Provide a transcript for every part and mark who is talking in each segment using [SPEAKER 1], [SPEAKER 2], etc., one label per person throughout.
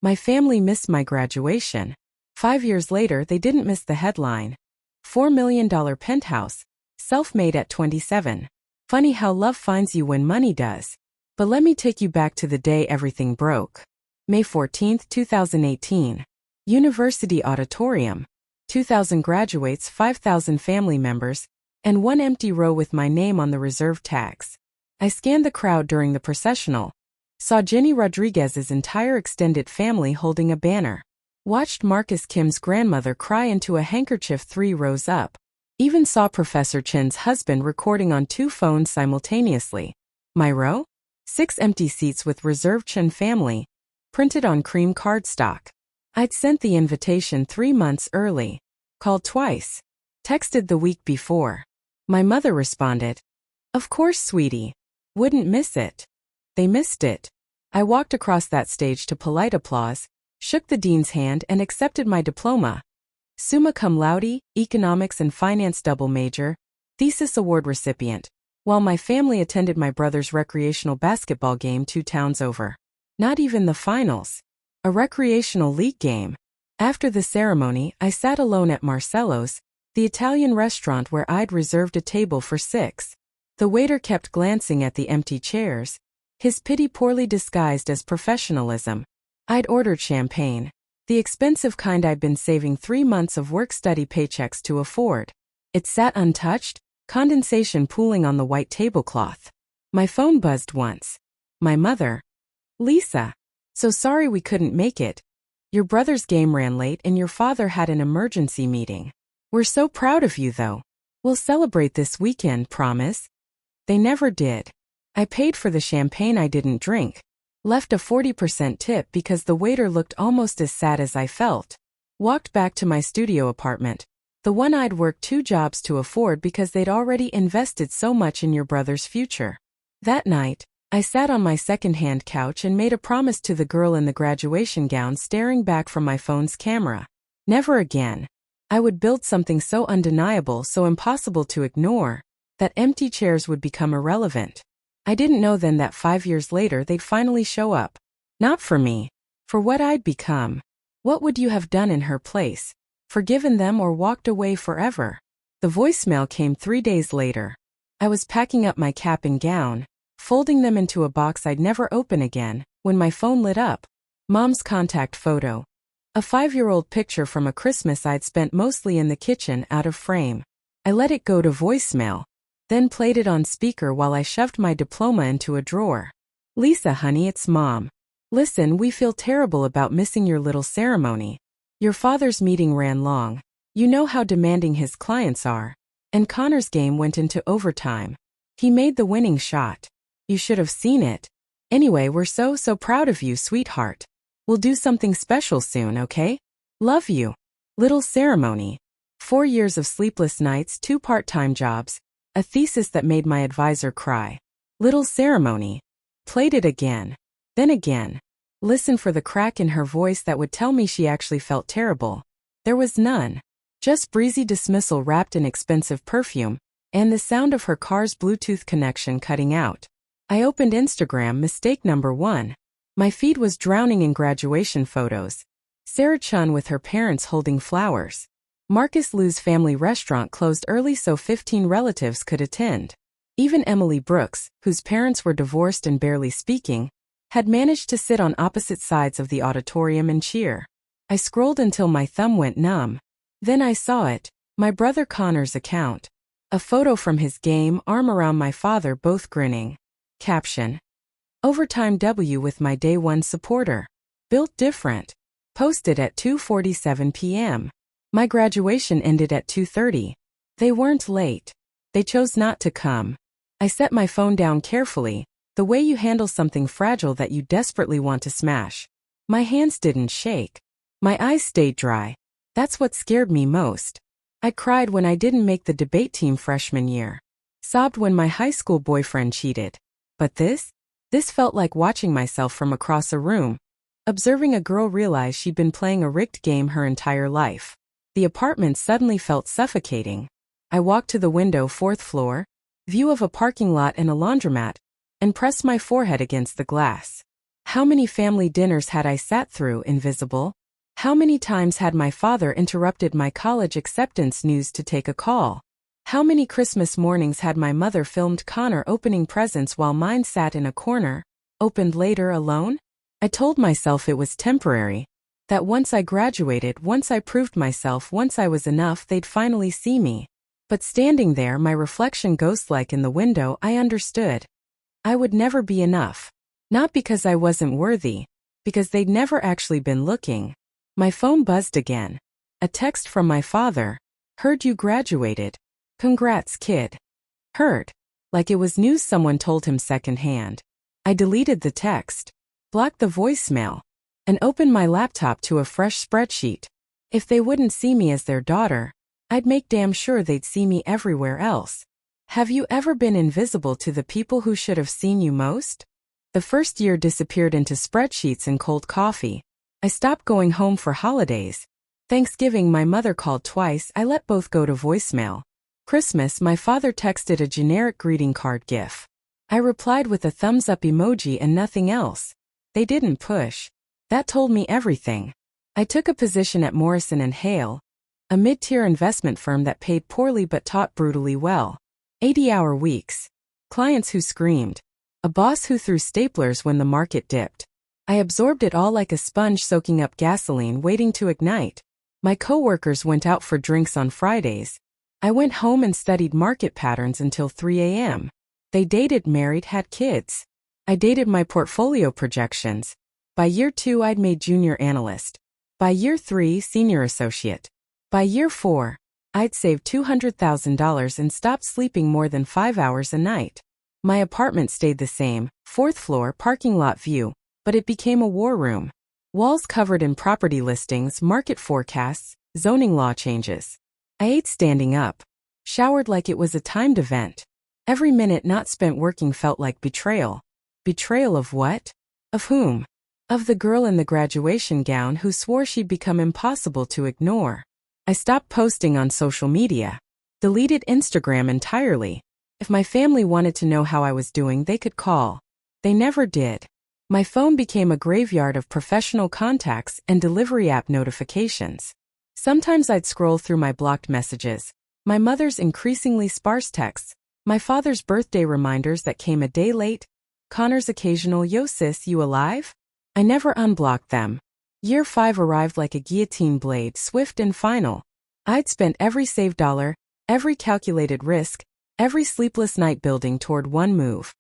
[SPEAKER 1] My family missed my graduation. 5 years later, they didn't miss the headline. $4 million penthouse. Self-made at 27. Funny how love finds you when money does. But let me take you back to the day everything broke. May 14, 2018. University Auditorium. 2,000 graduates, 5,000 family members, and one empty row with my name on the reserve tags. I scanned the crowd during the processional. Saw Jenny Rodriguez's entire extended family holding a banner. Watched Marcus Kim's grandmother cry into a handkerchief 3 rows up. Even saw Professor Chen's husband recording on 2 phones simultaneously. My row? 6 empty seats with reserved Chen family, printed on cream cardstock. I'd sent the invitation 3 months early, called twice, texted the week before. My mother responded, "Of course, sweetie. Wouldn't miss it." They missed it. I walked across that stage to polite applause, shook the dean's hand and accepted my diploma. Summa cum laude, economics and finance double major, thesis award recipient, while my family attended my brother's recreational basketball game 2 towns over. Not even the finals. A recreational league game. After the ceremony, I sat alone at Marcello's, the Italian restaurant where I'd reserved a table for 6. The waiter kept glancing at the empty chairs, his pity poorly disguised as professionalism. I'd ordered champagne, the expensive kind I'd been saving 3 months of work-study paychecks to afford. It sat untouched, condensation pooling on the white tablecloth. My phone buzzed once. My mother. "Lisa. So sorry we couldn't make it. Your brother's game ran late and your father had an emergency meeting. We're so proud of you though. We'll celebrate this weekend, promise?" They never did. I paid for the champagne I didn't drink. Left a 40% tip because the waiter looked almost as sad as I felt. Walked back to my studio apartment, the one I'd worked 2 jobs to afford because they'd already invested so much in your brother's future. That night, I sat on my second-hand couch and made a promise to the girl in the graduation gown staring back from my phone's camera. Never again. I would build something so undeniable, so impossible to ignore, that empty chairs would become irrelevant. I didn't know then that 5 years later they'd finally show up. Not for me. For what I'd become. What would you have done in her place? Forgiven them or walked away forever? The voicemail came 3 days later. I was packing up my cap and gown, folding them into a box I'd never open again, when my phone lit up. Mom's contact photo. A 5-year-old picture from a Christmas I'd spent mostly in the kitchen out of frame. I let it go to voicemail, then played it on speaker while I shoved my diploma into a drawer. "Lisa, honey, it's Mom. Listen, we feel terrible about missing your little ceremony. Your father's meeting ran long. You know how demanding his clients are. And Connor's game went into overtime. He made the winning shot. You should have seen it. Anyway, we're so proud of you, sweetheart. We'll do something special soon, okay? Love you. Little ceremony. 4 years of sleepless nights, 2 part-time jobs, a thesis that made my advisor cry. Little ceremony. Played it again. Then again. Listen for the crack in her voice that would tell me she actually felt terrible. There was none. Just breezy dismissal wrapped in expensive perfume, and the sound of her car's Bluetooth connection cutting out. I opened Instagram, mistake number 1. My feed was drowning in graduation photos. Sarah Chun with her parents holding flowers. Marcus Liu's family restaurant closed early so 15 relatives could attend. Even Emily Brooks, whose parents were divorced and barely speaking, had managed to sit on opposite sides of the auditorium and cheer. I scrolled until my thumb went numb. Then I saw it, my brother Connor's account. A photo from his game, arm around my father, both grinning. Caption. Overtime W with my day 1 supporter. Built different. Posted at 2:47 p.m. My graduation ended at 2:30. They weren't late. They chose not to come. I set my phone down carefully, the way you handle something fragile that you desperately want to smash. My hands didn't shake. My eyes stayed dry. That's what scared me most. I cried when I didn't make the debate team freshman year. Sobbed when my high school boyfriend cheated. But this felt like watching myself from across a room. Observing a girl realize she'd been playing a rigged game her entire life. The apartment suddenly felt suffocating. I walked to the window, 4th floor, view of a parking lot and a laundromat, and pressed my forehead against the glass. How many family dinners had I sat through, invisible? How many times had my father interrupted my college acceptance news to take a call? How many Christmas mornings had my mother filmed Connor opening presents while mine sat in a corner, opened later alone? I told myself it was temporary, that once I graduated, once I proved myself, once I was enough, they'd finally see me. But standing there, my reflection ghost-like in the window, I understood. I would never be enough. Not because I wasn't worthy, because they'd never actually been looking. My phone buzzed again. A text from my father. Heard you graduated. Congrats, kid. Heard. Like it was news someone told him secondhand. I deleted the text, blocked the voicemail, and opened my laptop to a fresh spreadsheet. If they wouldn't see me as their daughter, I'd make damn sure they'd see me everywhere else. Have you ever been invisible to the people who should have seen you most? The first year disappeared into spreadsheets and cold coffee. I stopped going home for holidays. Thanksgiving, my mother called twice. I let both go to voicemail. Christmas, my father texted a generic greeting card gif. I replied with a thumbs up emoji and nothing else. They didn't push. That told me everything. I took a position at Morrison & Hale, a mid-tier investment firm that paid poorly but taught brutally well. 80-hour weeks. Clients who screamed. A boss who threw staplers when the market dipped. I absorbed it all like a sponge soaking up gasoline waiting to ignite. My coworkers went out for drinks on Fridays. I went home and studied market patterns until 3 a.m. They dated, married, had kids. I dated my portfolio projections. By year 2, I'd made junior analyst. By year 3, senior associate. By year 4, I'd saved $200,000 and stopped sleeping more than 5 hours a night. My apartment stayed the same, 4th floor, parking lot view, but it became a war room. Walls covered in property listings, market forecasts, zoning law changes. I ate standing up. Showered like it was a timed event. Every minute not spent working felt like betrayal. Betrayal of what? Of whom? Of the girl in the graduation gown who swore she'd become impossible to ignore. I stopped posting on social media. Deleted Instagram entirely. If my family wanted to know how I was doing, they could call. They never did. My phone became a graveyard of professional contacts and delivery app notifications. Sometimes I'd scroll through my blocked messages, my mother's increasingly sparse texts, my father's birthday reminders that came a day late, Connor's occasional "Yo sis, you alive?" I never unblocked them. Year 5 arrived like a guillotine blade, swift and final. I'd spent every saved dollar, every calculated risk, every sleepless night building toward one move.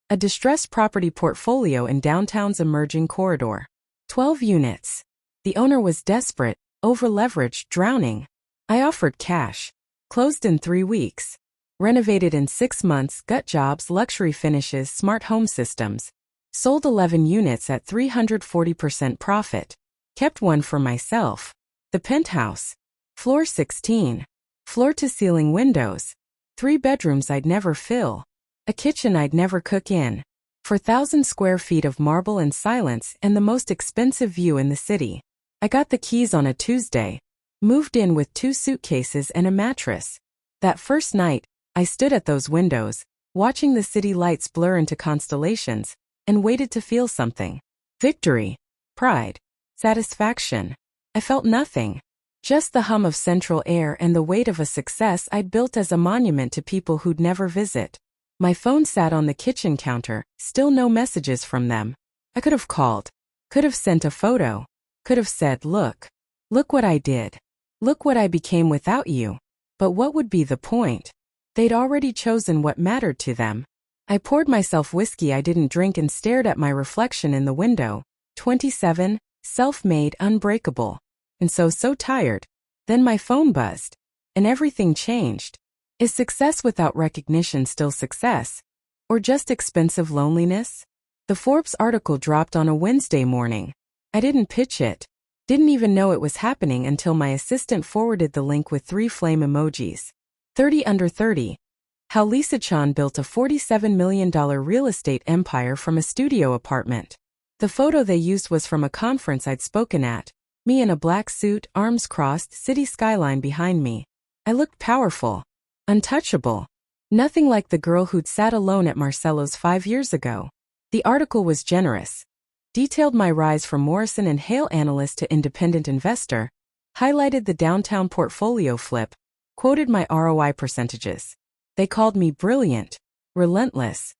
[SPEAKER 1] A distressed property portfolio in downtown's emerging corridor. 12 units. The owner was desperate, over-leveraged, drowning. I offered cash. Closed in 3 weeks. Renovated in 6 months, gut jobs, luxury finishes, smart home systems. Sold 11 units at 340% profit. Kept one for myself. The Penthouse. Floor 16. Floor-to-ceiling windows. 3 bedrooms I'd never fill. A kitchen I'd never cook in. 4,000 square feet of marble and silence and the most expensive view in the city. I got the keys on a Tuesday. Moved in with 2 suitcases and a mattress. That first night, I stood at those windows, watching the city lights blur into constellations, and waited to feel something. Victory. Pride. Satisfaction. I felt nothing. Just the hum of central air and the weight of a success I'd built as a monument to people who'd never visit. My phone sat on the kitchen counter, still no messages from them. I could have called. Could have sent a photo. Could have said, look. Look what I did. Look what I became without you. But what would be the point? They'd already chosen what mattered to them. I poured myself whiskey I didn't drink and stared at my reflection in the window. 27, self-made, unbreakable. And so tired. Then my phone buzzed. And everything changed. Is success without recognition still success? Or just expensive loneliness? The Forbes article dropped on a Wednesday morning. I didn't pitch it. Didn't even know it was happening until my assistant forwarded the link with 3 flame emojis. 30 under 30. How Lisa Chan built a $47 million real estate empire from a studio apartment. The photo they used was from a conference I'd spoken at. Me in a black suit, arms crossed, city skyline behind me. I looked powerful. Untouchable. Nothing like the girl who'd sat alone at Marcello's 5 years ago. The article was generous. detailed my rise from Morrison and Hale analyst to independent investor, highlighted the downtown portfolio flip, quoted my ROI percentages. They called me brilliant, relentless,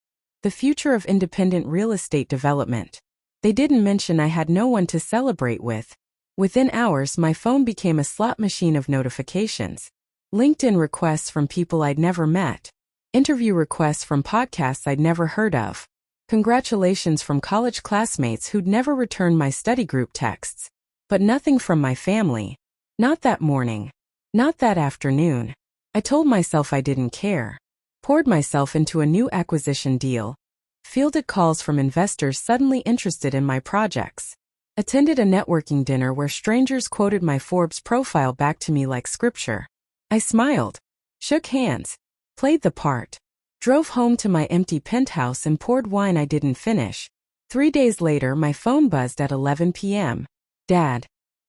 [SPEAKER 1] the future of independent real estate development. They didn't mention I had no one to celebrate with. Within hours, my phone became a slot machine of notifications. LinkedIn requests from people I'd never met. Interview requests from podcasts I'd never heard of. Congratulations from college classmates who'd never returned my study group texts. But nothing from my family. Not that morning. Not that afternoon. I told myself I didn't care. Poured myself into a new acquisition deal. Fielded calls from investors suddenly interested in my projects. Attended a networking dinner where strangers quoted my Forbes profile back to me like scripture. I smiled. Shook hands. Played the part. Drove home to my empty penthouse and poured wine I didn't finish. 3 days later, my phone buzzed at 11 p.m. Dad.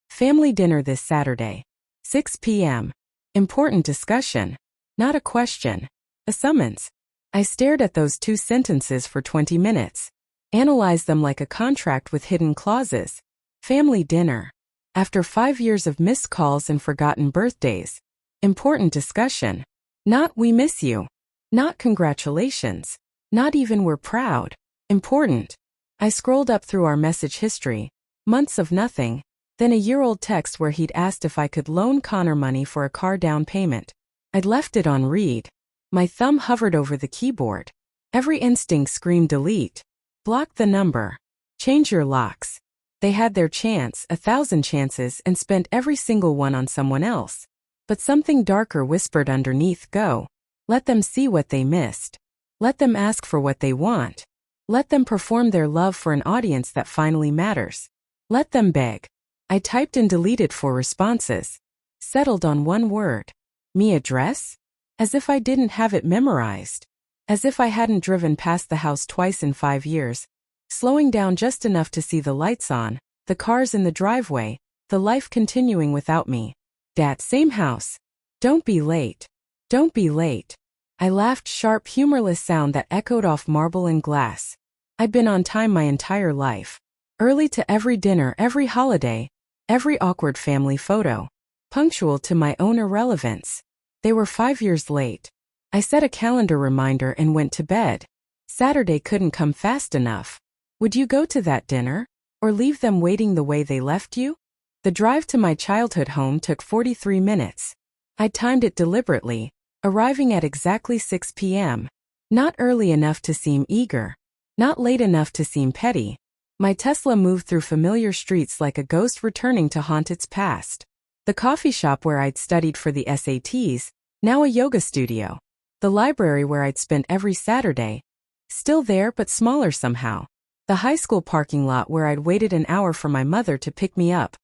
[SPEAKER 1] Family dinner this Saturday. 6 p.m. Important discussion. Not a question. A summons. I stared at those 2 sentences for 20 minutes. Analyzed them like a contract with hidden clauses. Family dinner. After 5 years of missed calls and forgotten birthdays. Important discussion. Not we miss you. Not congratulations. Not even we're proud. Important. I scrolled up through our message history. Months of nothing. Then a year-old text where he'd asked if I could loan Connor money for a car down payment. I'd left it on read. My thumb hovered over the keyboard. Every instinct screamed delete. Block the number. Change your locks. They had their chance, 1,000 chances, and spent every single one on someone else. But something darker whispered underneath, go. Let them see what they missed. Let them ask for what they want. Let them perform their love for an audience that finally matters. Let them beg. I typed and deleted 4 responses. Settled on one word. Me address? As if I didn't have it memorized. As if I hadn't driven past the house twice in 5 years. Slowing down just enough to see the lights on, the cars in the driveway, the life continuing without me. Dad, same house. Don't be late. Don't be late. I laughed, sharp, humorless sound that echoed off marble and glass. I'd been on time my entire life. Early to every dinner, every holiday, every awkward family photo. Punctual to my own irrelevance. They were 5 years late. I set a calendar reminder and went to bed. Saturday couldn't come fast enough. Would you go to that dinner? Or leave them waiting the way they left you? The drive to my childhood home took 43 minutes. I timed it deliberately, arriving at exactly 6 p.m. Not early enough to seem eager. Not late enough to seem petty. My Tesla moved through familiar streets like a ghost returning to haunt its past. The coffee shop where I'd studied for the SATs, now a yoga studio. The library where I'd spent every Saturday, still there but smaller somehow. The high school parking lot where I'd waited an hour for my mother to pick me up,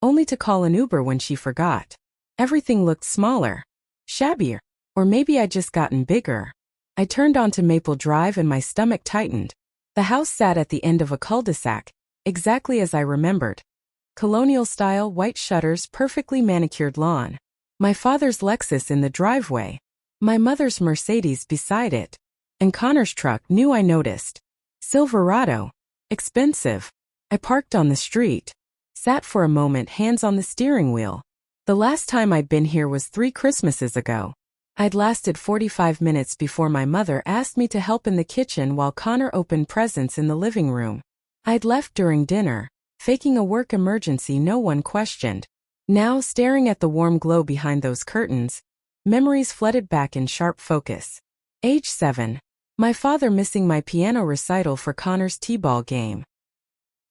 [SPEAKER 1] only to call an Uber when she forgot. Everything looked smaller, shabbier, or maybe I'd just gotten bigger. I turned onto Maple Drive and my stomach tightened. The house sat at the end of a cul-de-sac, exactly as I remembered. Colonial-style white shutters, perfectly manicured lawn. My father's Lexus in the driveway. My mother's Mercedes beside it. And Connor's truck, new I noticed. Silverado. Expensive. I parked on the street. Sat for a moment, hands on the steering wheel. The last time I'd been here was 3 Christmases ago. I'd lasted 45 minutes before my mother asked me to help in the kitchen while Connor opened presents in the living room. I'd left during dinner, faking a work emergency no one questioned. Now, staring at the warm glow behind those curtains, memories flooded back in sharp focus. Age 7. My father missing my piano recital for Connor's t-ball game.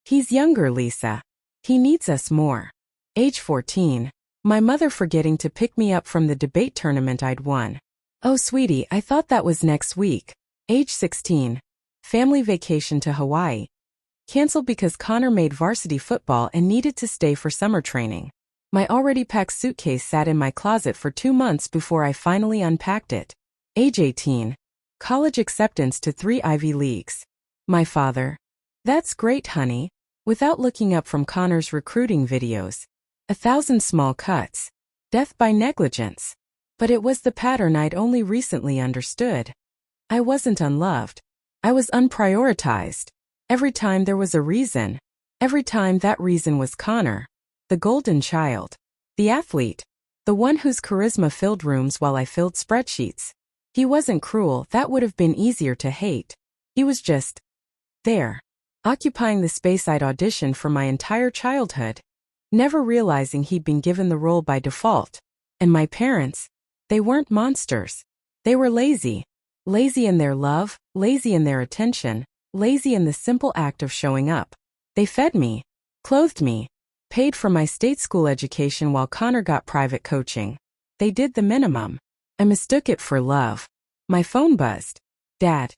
[SPEAKER 1] He's younger, Lisa. He needs us more. Age 14. My mother forgetting to pick me up from the debate tournament I'd won. Oh sweetie, I thought that was next week. Age 16. Family vacation to Hawaii. Canceled because Connor made varsity football and needed to stay for summer training. My already packed suitcase sat in my closet for 2 months before I finally unpacked it. Age 18. College acceptance to 3 Ivy Leagues. My father. That's great, honey. Without looking up from Connor's recruiting videos. 1,000 small cuts. Death by negligence. But it was the pattern I'd only recently understood. I wasn't unloved. I was unprioritized. Every time there was a reason. Every time that reason was Connor. The golden child. The athlete. The one whose charisma filled rooms while I filled spreadsheets. He wasn't cruel, that would have been easier to hate. He was just there, occupying the space I'd auditioned for my entire childhood, never realizing he'd been given the role by default. And my parents, they weren't monsters. They were lazy. Lazy in their love, lazy in their attention, lazy in the simple act of showing up. They fed me, clothed me, paid for my state school education while Connor got private coaching. They did the minimum. I mistook it for love. My phone buzzed. Dad,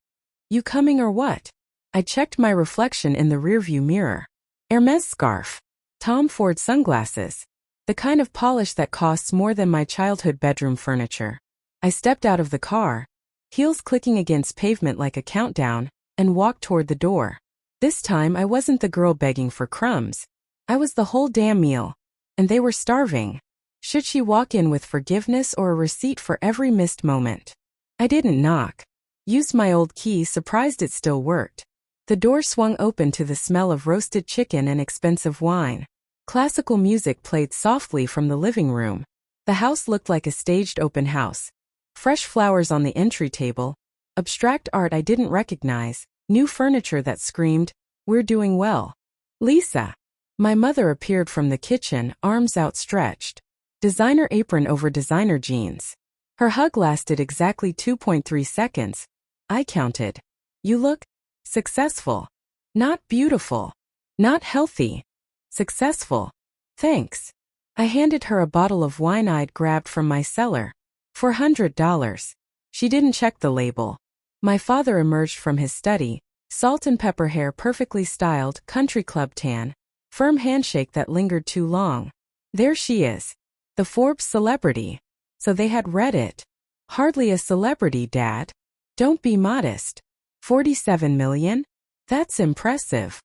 [SPEAKER 1] you coming or what? I checked my reflection in the rearview mirror. Hermes scarf. Tom Ford sunglasses. The kind of polish that costs more than my childhood bedroom furniture. I stepped out of the car, heels clicking against pavement like a countdown, and walked toward the door. This time I wasn't the girl begging for crumbs. I was the whole damn meal. And they were starving. Should she walk in with forgiveness or a receipt for every missed moment? I didn't knock. Used my old key, surprised it still worked. The door swung open to the smell of roasted chicken and expensive wine. Classical music played softly from the living room. The house looked like a staged open house. Fresh flowers on the entry table, abstract art I didn't recognize, new furniture that screamed, "We're doing well." Lisa. My mother appeared from the kitchen, arms outstretched. Designer apron over designer jeans. Her hug lasted exactly 2.3 seconds. I counted. You look successful. Not beautiful. Not healthy. Successful. Thanks. I handed her a bottle of wine I'd grabbed from my cellar. $400. She didn't check the label. My father emerged from his study, salt and pepper hair perfectly styled, country club tan, firm handshake that lingered too long. There she is. The Forbes celebrity. So they had read it. Hardly a celebrity, Dad. Don't be modest. 47 million? That's impressive.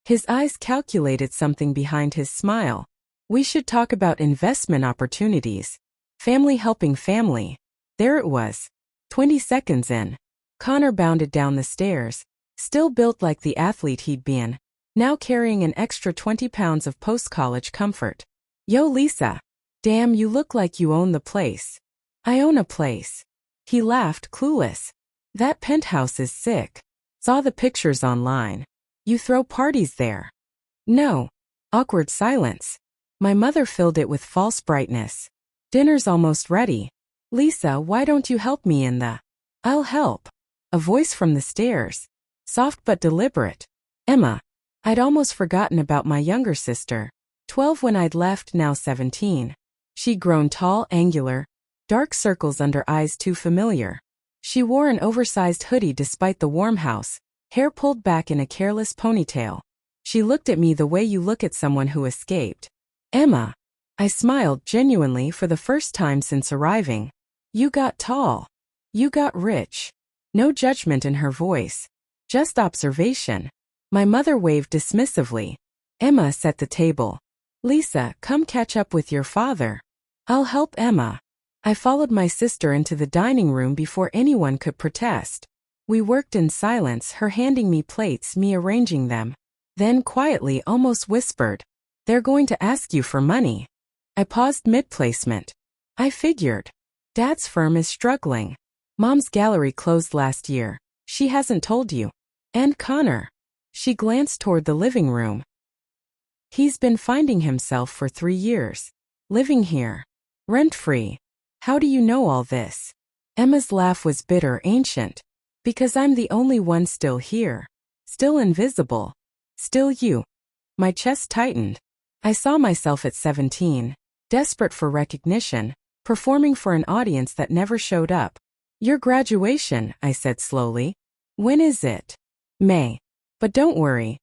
[SPEAKER 1] His eyes calculated something behind his smile. We should talk about investment opportunities. Family helping family. There it was. 20 seconds in. Connor bounded down the stairs, still built like the athlete he'd been, now carrying an extra 20 pounds of post-college comfort. Yo, Lisa. Damn, you look like you own the place. I own a place. He laughed, clueless. That penthouse is sick. Saw the pictures online. You throw parties there. No. Awkward silence. My mother filled it with false brightness. Dinner's almost ready. Lisa, why don't you help me in the... I'll help. A voice from the stairs. Soft but deliberate. Emma. I'd almost forgotten about my younger sister. 12 when I'd left, now 17. She'd grown tall, angular, dark circles under eyes too familiar. She wore an oversized hoodie despite the warm house, hair pulled back in a careless ponytail. She looked at me the way you look at someone who escaped. Emma. I smiled genuinely for the first time since arriving. You got tall. You got rich. No judgment in her voice. Just observation. My mother waved dismissively. Emma set the table. Lisa, come catch up with your father. I'll help Emma. I followed my sister into the dining room before anyone could protest. We worked in silence, her handing me plates, me arranging them. Then quietly, almost whispered, "They're going to ask you for money." I paused mid-placement. I figured. Dad's firm is struggling. Mom's gallery closed last year. She hasn't told you. And Connor. She glanced toward the living room. He's been finding himself for 3 years. Living here. Rent-free. How do you know all this? Emma's laugh was bitter, ancient. Because I'm the only one still here. Still invisible. Still you. My chest tightened. I saw myself at 17, desperate for recognition, performing for an audience that never showed up. Your graduation, I said slowly. When is it? May. But don't worry.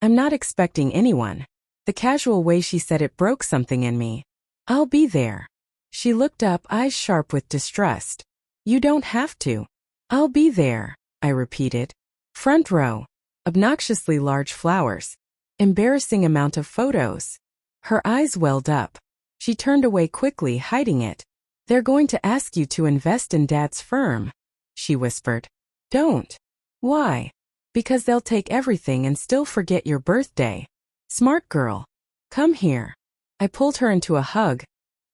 [SPEAKER 1] I'm not expecting anyone. The casual way she said it broke something in me. I'll be there. She looked up, eyes sharp with distrust. You don't have to. I'll be there, I repeated. Front row. Obnoxiously large flowers. Embarrassing amount of photos. Her eyes welled up. She turned away quickly, hiding it. They're going to ask you to invest in Dad's firm, she whispered. Don't. Why? Because they'll take everything and still forget your birthday. Smart girl. Come here. I pulled her into a hug.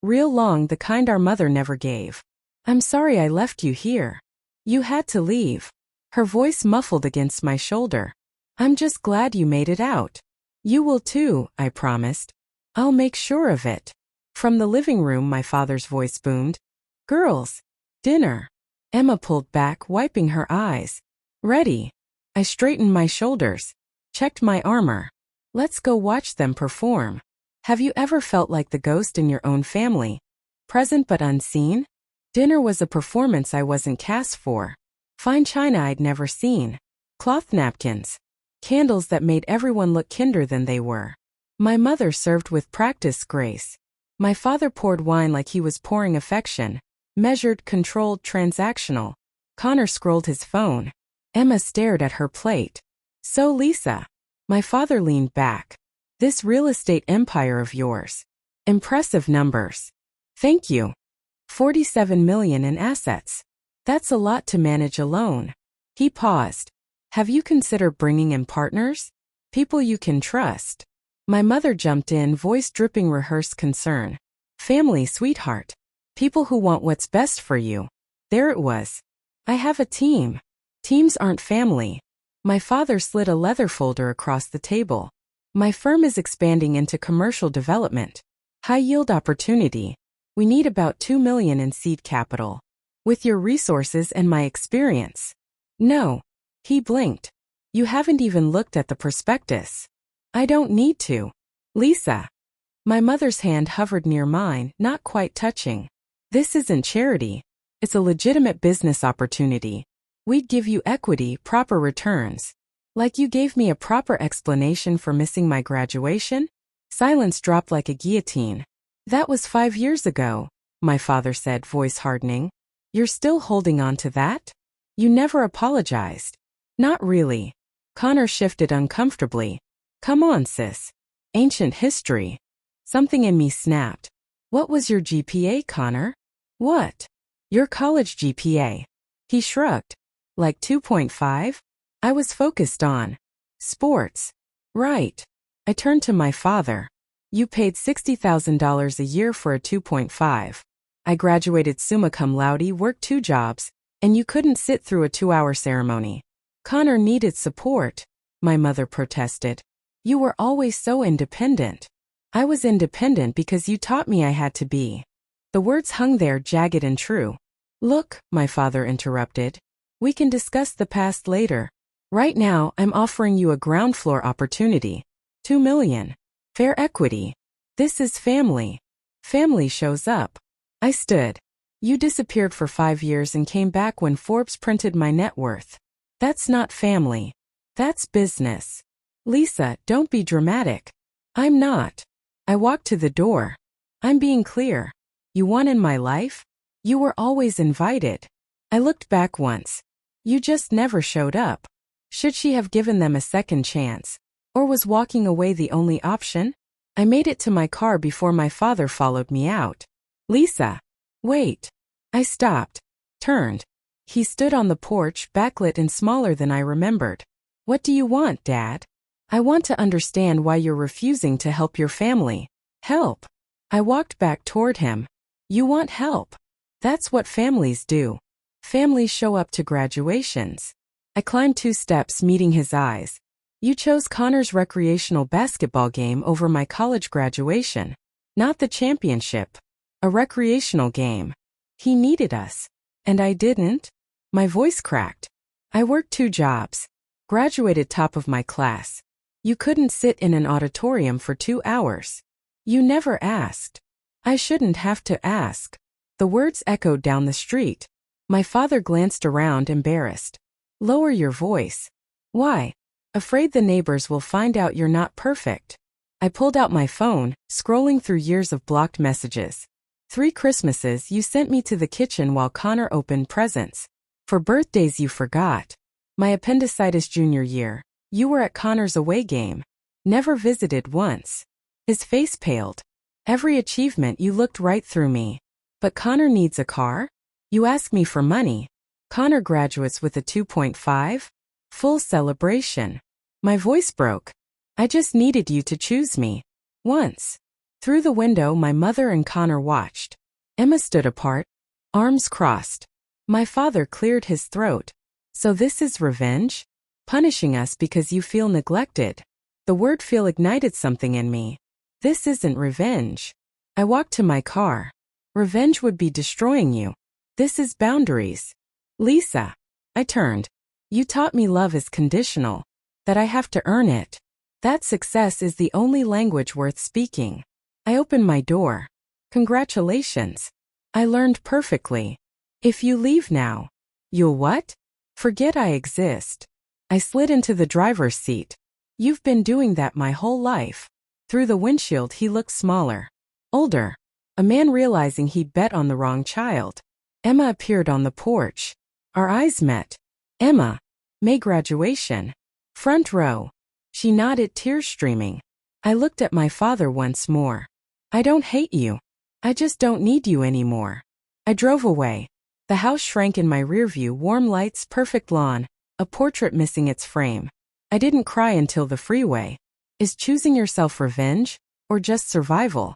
[SPEAKER 1] Real long, the kind our mother never gave. I'm sorry I left you here. You had to leave. Her voice muffled against my shoulder. I'm just glad you made it out. You will too, I promised. I'll make sure of it. From the living room, my father's voice boomed. Girls. Dinner. Emma pulled back, wiping her eyes. Ready. I straightened my shoulders. Checked my armor. Let's go watch them perform. Have you ever felt like the ghost in your own family? Present but unseen? Dinner was a performance I wasn't cast for. Fine china I'd never seen. Cloth napkins. Candles that made everyone look kinder than they were. My mother served with practiced grace. My father poured wine like he was pouring affection. Measured, controlled, transactional. Connor scrolled his phone. Emma stared at her plate. So Lisa. My father leaned back. This real estate empire of yours. Impressive numbers. Thank you. 47 million in assets. That's a lot to manage alone. He paused. Have you considered bringing in partners? People you can trust. My mother jumped in, voice dripping rehearsed concern. Family, sweetheart. People who want what's best for you. There it was. I have a team. Teams aren't family. My father slid a leather folder across the table. My firm is expanding into commercial development. High-yield opportunity. We need about 2 million in seed capital. With your resources and my experience. No. He blinked. You haven't even looked at the prospectus. I don't need to. Lisa. My mother's hand hovered near mine, not quite touching. This isn't charity. It's a legitimate business opportunity. We'd give you equity, proper returns. Like you gave me a proper explanation for missing my graduation? Silence dropped like a guillotine. That was 5 years ago, my father said, voice hardening. You're still holding on to that? You never apologized. Not really. Connor shifted uncomfortably. Come on, sis. Ancient history. Something in me snapped. What was your GPA, Connor? What? Your college GPA. He shrugged. Like 2.5? I was focused on sports. Right. I turned to my father. You paid $60,000 a year for a 2.5. I graduated summa cum laude, worked 2 jobs, and you couldn't sit through a 2-hour ceremony. Connor needed support, my mother protested. You were always so independent. I was independent because you taught me I had to be. The words hung there, jagged and true. Look, my father interrupted. We can discuss the past later. Right now, I'm offering you a ground floor opportunity. 2 million. Fair equity. This is family. Family shows up. I stood. You disappeared for 5 years and came back when Forbes printed my net worth. That's not family. That's business. Lisa, don't be dramatic. I'm not. I walked to the door. I'm being clear. You want in my life? You were always invited. I looked back once. You just never showed up. Should she have given them a second chance? Or was walking away the only option? I made it to my car before my father followed me out. Lisa. Wait. I stopped. Turned. He stood on the porch, backlit and smaller than I remembered. What do you want, Dad? I want to understand why you're refusing to help your family. Help. I walked back toward him. You want help. That's what families do. Families show up to graduations. I climbed 2 steps, meeting his eyes. You chose Connor's recreational basketball game over my college graduation. Not the championship. A recreational game. He needed us. And I didn't? My voice cracked. I worked 2 jobs. Graduated top of my class. You couldn't sit in an auditorium for 2 hours. You never asked. I shouldn't have to ask. The words echoed down the street. My father glanced around, embarrassed. Lower your voice. Why? Afraid the neighbors will find out you're not perfect. I pulled out my phone, scrolling through years of blocked messages. 3 Christmases you sent me to the kitchen while Connor opened presents. For birthdays you forgot. My appendicitis junior year. You were at Connor's away game. Never visited once. His face paled. Every achievement you looked right through me. But Connor needs a car? You ask me for money. Connor graduates with a 2.5? Full celebration. My voice broke. I just needed you to choose me. Once. Through the window, my mother and Connor watched. Emma stood apart, arms crossed. My father cleared his throat. So this is revenge? Punishing us because you feel neglected. The word feel ignited something in me. This isn't revenge. I walked to my car. Revenge would be destroying you. This is boundaries. Lisa. I turned. You taught me love is conditional. That I have to earn it. That success is the only language worth speaking. I opened my door. Congratulations. I learned perfectly. If you leave now. You'll what? Forget I exist. I slid into the driver's seat. You've been doing that my whole life. Through the windshield he looked smaller. Older. A man realizing he'd bet on the wrong child. Emma appeared on the porch. Our eyes met. Emma. May graduation. Front row. She nodded, tears streaming. I looked at my father once more. I don't hate you. I just don't need you anymore. I drove away. The house shrank in my rearview, warm lights, perfect lawn, a portrait missing its frame. I didn't cry until the freeway. Is choosing yourself revenge, or just survival?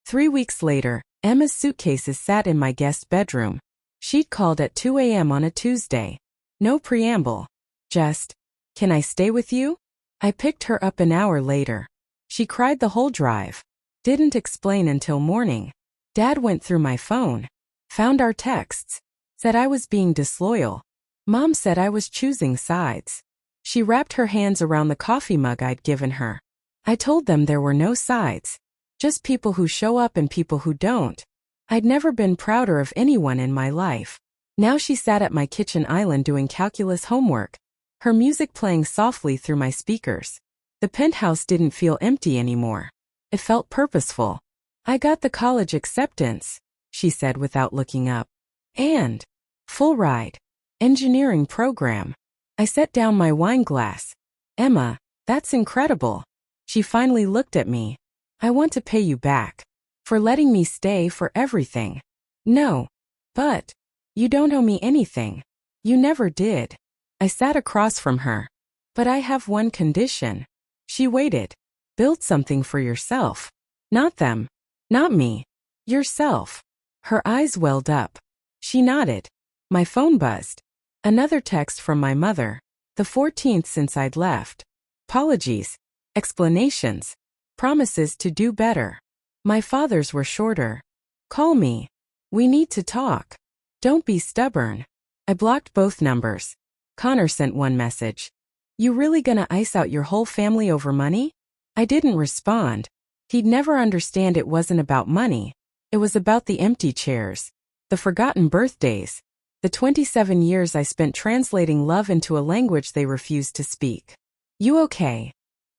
[SPEAKER 1] 3 weeks later, Emma's suitcases sat in my guest bedroom. She'd called at 2 a.m. on a Tuesday. No preamble. Just, can I stay with you? I picked her up an hour later. She cried the whole drive. Didn't explain until morning. Dad went through my phone. Found our texts. Said I was being disloyal. Mom said I was choosing sides. She wrapped her hands around the coffee mug I'd given her. I told them there were no sides. Just people who show up and people who don't. I'd never been prouder of anyone in my life. Now she sat at my kitchen island doing calculus homework. Her music playing softly through my speakers. The penthouse didn't feel empty anymore. It felt purposeful. I got the college acceptance, she said without looking up. And full ride. Engineering program. I set down my wine glass. Emma, that's incredible. She finally looked at me. I want to pay you back. For letting me stay, for everything. No. But. You don't owe me anything. You never did. I sat across from her. But I have one condition. She waited. Build something for yourself. Not them. Not me. Yourself. Her eyes welled up. She nodded. My phone buzzed. Another text from my mother. The 14th since I'd left. Apologies. Explanations. Promises to do better. My father's were shorter. Call me. We need to talk. Don't be stubborn. I blocked both numbers. Connor sent one message. You really gonna ice out your whole family over money? I didn't respond. He'd never understand it wasn't about money. It was about the empty chairs. The forgotten birthdays. The 27 years I spent translating love into a language they refused to speak. You okay?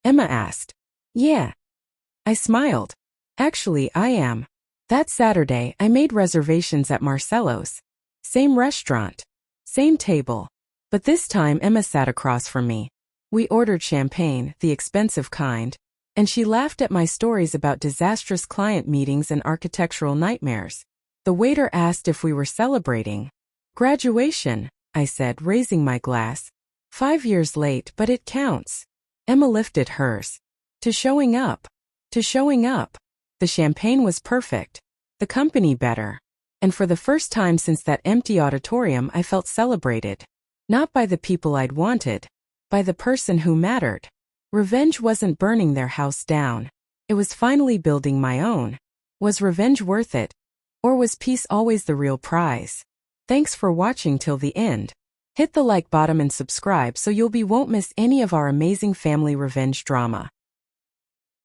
[SPEAKER 1] Emma asked. Yeah. I smiled. Actually, I am. That Saturday, I made reservations at Marcello's. Same restaurant. Same table. But this time Emma sat across from me. We ordered champagne, the expensive kind, and she laughed at my stories about disastrous client meetings and architectural nightmares. The waiter asked if we were celebrating. Graduation, I said, raising my glass. 5 years late, but it counts. Emma lifted hers. To showing up. To showing up. The champagne was perfect. The company better. And for the first time since that empty auditorium, I felt celebrated. Not by the people I'd wanted. By the person who mattered. Revenge wasn't burning their house down. It was finally building my own. Was revenge worth it? Or was peace always the real prize? Thanks for watching till the end. Hit the like button and subscribe so won't miss any of our amazing family revenge drama.